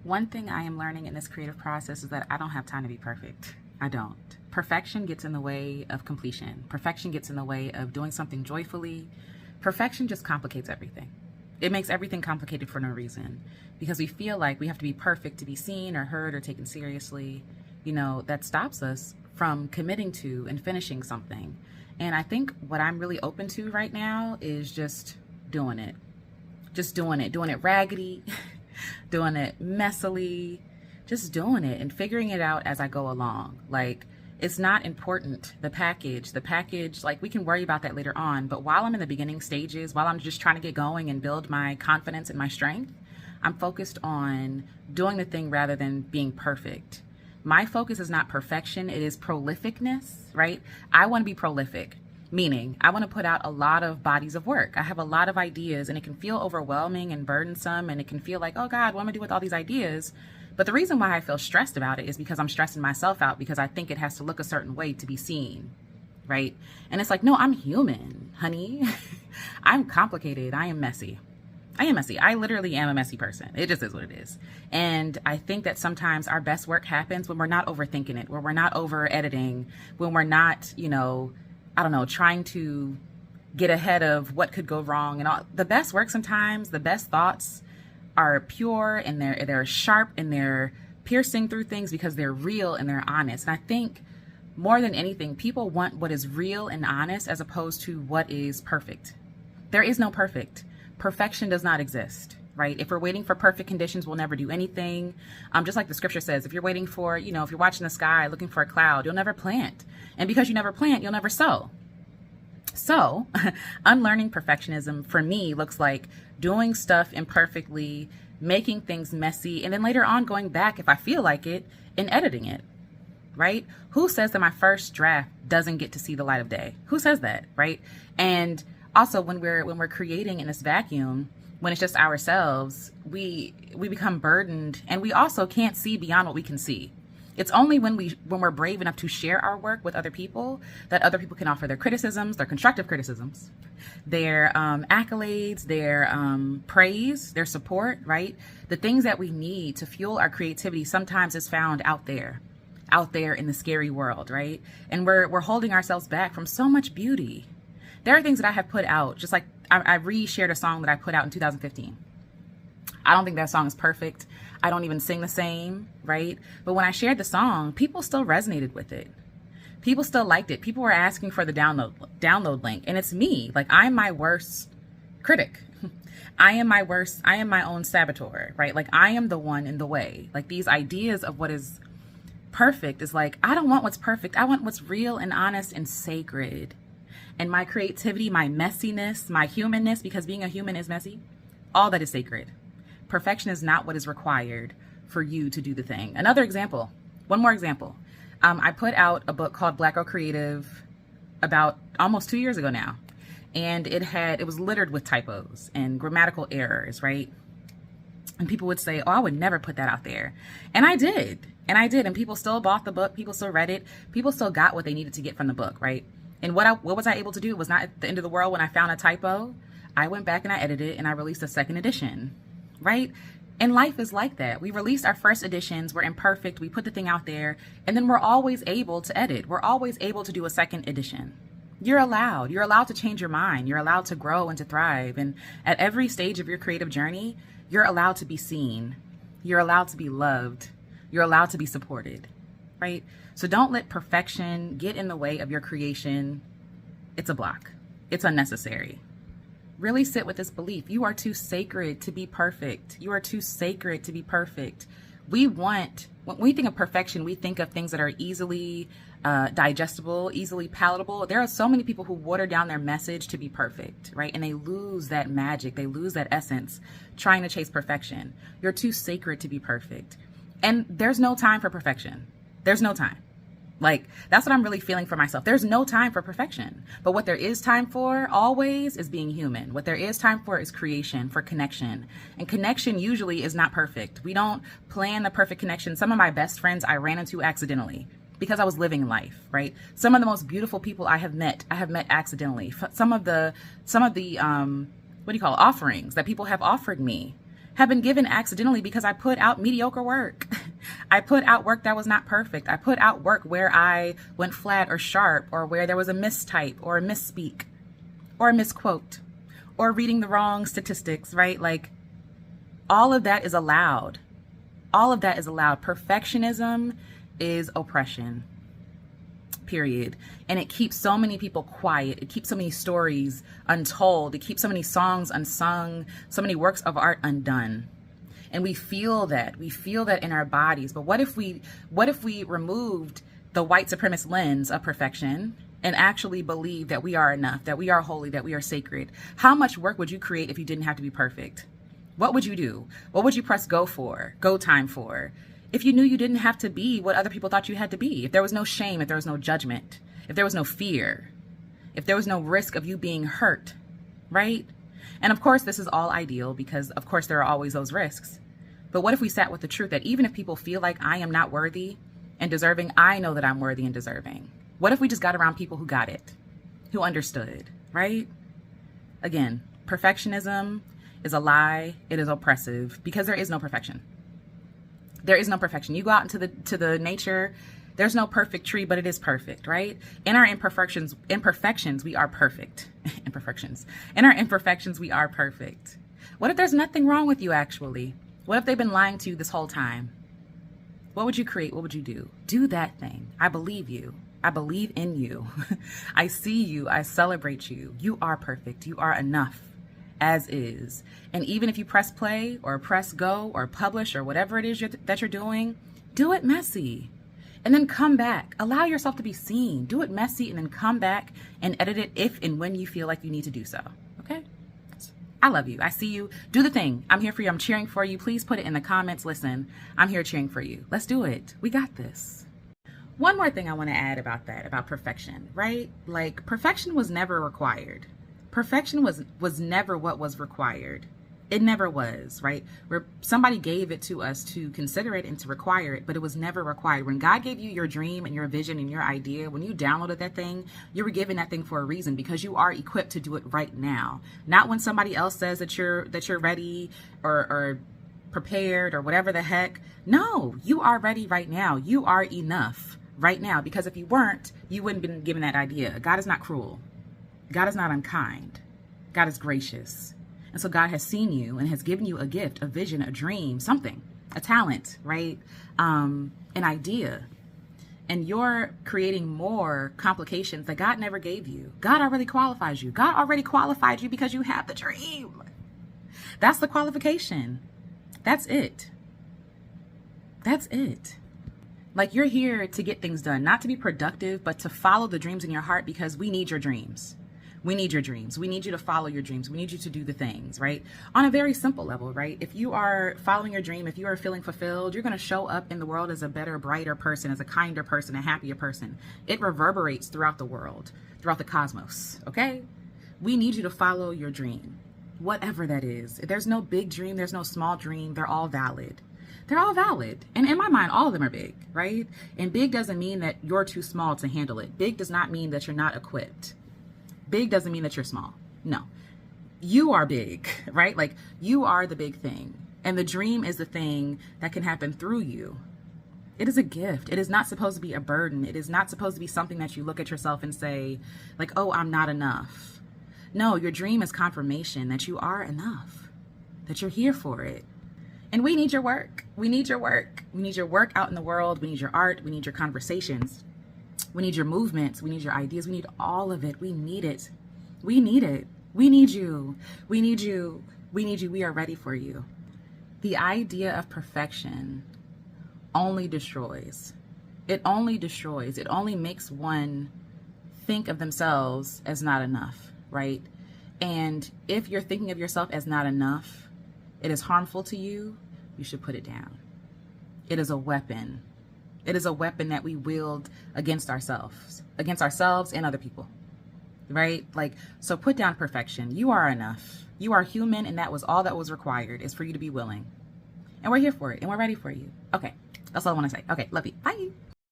One thing I am learning in this creative process is that I don't have time to be perfect. I don't. Perfection gets in the way of completion. Perfection gets in the way of doing something joyfully. Perfection just complicates everything. It makes everything complicated for no reason because we feel like we have to be perfect to be seen or heard or taken seriously. That stops us from committing to and finishing something. And I think what I'm really open to right now is just doing it. Doing it raggedy, doing it messily, just doing it and figuring it out as I go along. Like, it's not important, the package, like we can worry about that later on. But while I'm in the beginning stages, while I'm just trying to get going and build my confidence and my strength, I'm focused on doing the thing rather than being perfect. My focus is not perfection, it is prolificness, right? I want to be prolific. Meaning, I want to put out a lot of bodies of work. I have a lot of ideas and it can feel overwhelming and burdensome and it can feel like, oh God, what am I do with all these ideas? But the reason why I feel stressed about it is because I'm stressing myself out because I think it has to look a certain way to be seen, right? And it's like, no, I'm human, honey. I'm complicated. I am messy. I literally am a messy person. It just is what it is. And I think that sometimes our best work happens when we're not overthinking it, when we're not over editing, when we're not, trying to get ahead of what could go wrong and all. The best work sometimes, the best thoughts are pure and they're sharp and they're piercing through things because they're real and they're honest. And I think more than anything, people want what is real and honest as opposed to what is perfect. There is no perfect. Perfection does not exist, right? If we're waiting for perfect conditions, we'll never do anything. Just like the scripture says, if you're waiting for, if you're watching the sky, looking for a cloud, you'll never plant. And because you never plant, you'll never sow. So unlearning perfectionism for me looks like doing stuff imperfectly, making things messy, and then later on going back if I feel like it and editing it, right? Who says that my first draft doesn't get to see the light of day? Who says that, right? And also when we're creating in this vacuum, when it's just ourselves, we become burdened and we also can't see beyond what we can see. It's only when we're brave enough to share our work with other people that other people can offer their criticisms, their constructive criticisms, their accolades, their praise, their support, right? The things that we need to fuel our creativity sometimes is found out there in the scary world, right? And we're holding ourselves back from so much beauty. There are things that I have put out, just like I re-shared a song that I put out in 2015. I don't think that song is perfect. I don't even sing the same, right? But when I shared the song, people still resonated with it. People still liked it. People were asking for the download link. And it's me. Like, I'm my worst critic. I am my own saboteur, right? Like, I am the one in the way. Like, these ideas of what is perfect is like, I don't want what's perfect. I want what's real and honest and sacred. And my creativity, my messiness, my humanness, because being a human is messy, all that is sacred. Perfection is not what is required for you to do the thing. Another example, one more example. I put out a book called Black Girl Creative about almost 2 years ago now. And it was littered with typos and grammatical errors, right? And people would say, oh, I would never put that out there. And I did. And people still bought the book. People still read it. People still got what they needed to get from the book, right? And what was I able to do? It was not at the end of the world when I found a typo. I went back and I edited it and I released a second edition. Right? And life is like that. We released our first editions. We're imperfect. We put the thing out there and then we're always able to edit. We're always able to do a second edition. You're allowed to change your mind. You're allowed to grow and to thrive. And at every stage of your creative journey, you're allowed to be seen. You're allowed to be loved. You're allowed to be supported, right? So don't let perfection get in the way of your creation. It's a block. It's unnecessary. Really sit with this belief. You are too sacred to be perfect. You are too sacred to be perfect. When we think of perfection, we think of things that are easily digestible, easily palatable. There are so many people who water down their message to be perfect, right? And they lose that magic. They lose that essence trying to chase perfection. You're too sacred to be perfect. And there's no time for perfection. There's no time. Like, that's what I'm really feeling for myself. There's no time for perfection. But what there is time for always is being human. What there is time for is creation, for connection. And connection usually is not perfect. We don't plan the perfect connection. Some of my best friends I ran into accidentally because I was living life, right? Some of the most beautiful people I have met accidentally. Some of the offerings that people have offered me have been given accidentally because I put out mediocre work. I put out work that was not perfect. I put out work where I went flat or sharp, or where there was a mistype or a misspeak or a misquote or reading the wrong statistics, right? Like, all of that is allowed. All of that is allowed. Perfectionism is oppression, period. And it keeps so many people quiet. It keeps so many stories untold. It keeps so many songs unsung, so many works of art undone. And we feel that. We feel that in our bodies. But what if we removed the white supremacist lens of perfection and actually believe that we are enough, that we are holy, that we are sacred? How much work would you create if you didn't have to be perfect? What would you do? What would you press go time for? If you knew you didn't have to be what other people thought you had to be, if there was no shame, if there was no judgment, if there was no fear, if there was no risk of you being hurt, right? And of course, this is all ideal because, of course, there are always those risks. But what if we sat with the truth that even if people feel like I am not worthy and deserving, I know that I'm worthy and deserving? What if we just got around people who got it, who understood, right? Again, perfectionism is a lie. It is oppressive because there is no perfection. There is no perfection. You go out into the nature, there's no perfect tree, but it is perfect, right? In our imperfections, we are perfect. Imperfections. In our imperfections, we are perfect. What if there's nothing wrong with you, actually? What if they've been lying to you this whole time? What would you create? What would you do? Do that thing. I believe you. I believe in you. I see you. I celebrate you. You are perfect. You are enough as is. And even if you press play or press go or publish or whatever it is that you're doing, do it messy and then come back. Allow yourself to be seen. Do it messy and then come back and edit it if and when you feel like you need to do so. Okay? I love you. I see you. Do the thing. I'm here for you. I'm cheering for you. Please put it in the comments. Listen, I'm here cheering for you. Let's do it. We got this. One more thing I want to add about that, about perfection, right? Like, perfection was never required. Perfection was never what was required. It never was, right? Where somebody gave it to us to consider it and to require it, but it was never required. When God gave you your dream and your vision and your idea, when you downloaded that thing, you were given that thing for a reason, because you are equipped to do it right now. Not when somebody else says that you're ready or prepared or whatever the heck. No, you are ready right now. You are enough right now, because if you weren't, you wouldn't have been given that idea. God is not cruel. God is not unkind. God is gracious. And so God has seen you and has given you a gift, a vision, a dream, something, a talent, right? An idea. And you're creating more complications that God never gave you. God already qualifies you. God already qualified you because you have the dream. That's the qualification. That's it. That's it. Like, you're here to get things done, not to be productive, but to follow the dreams in your heart, because we need your dreams. We need your dreams. We need you to follow your dreams. We need you to do the things, right? On a very simple level, right? If you are following your dream, if you are feeling fulfilled, you're going to show up in the world as a better, brighter person, as a kinder person, a happier person. It reverberates throughout the world, throughout the cosmos, okay? We need you to follow your dream, whatever that is. There's no big dream. There's no small dream. They're all valid. They're all valid. And in my mind, all of them are big, right? And big doesn't mean that you're too small to handle it. Big does not mean that you're not equipped. Big doesn't mean that you're small. No, you are big, right? Like, you are the big thing. And the dream is the thing that can happen through you. It is a gift. It is not supposed to be a burden. It is not supposed to be something that you look at yourself and say, like, oh, I'm not enough. No, your dream is confirmation that you are enough, that you're here for it. And we need your work. We need your work. We need your work out in the world. We need your art. We need your conversations. We need your movements. We need your ideas. We need all of it. We need it. We need it. We need you. We need you. We need you. We are ready for you. The idea of perfection only destroys. It only destroys. It only makes one think of themselves as not enough, right? And if you're thinking of yourself as not enough, it is harmful to you. You should put it down. It is a weapon. It is a weapon that we wield against ourselves and other people, right? Like, so put down perfection. You are enough. You are human, and that was all that was required, is for you to be willing. And we're here for it, and we're ready for you. Okay, that's all I want to say. Okay, love you. Bye.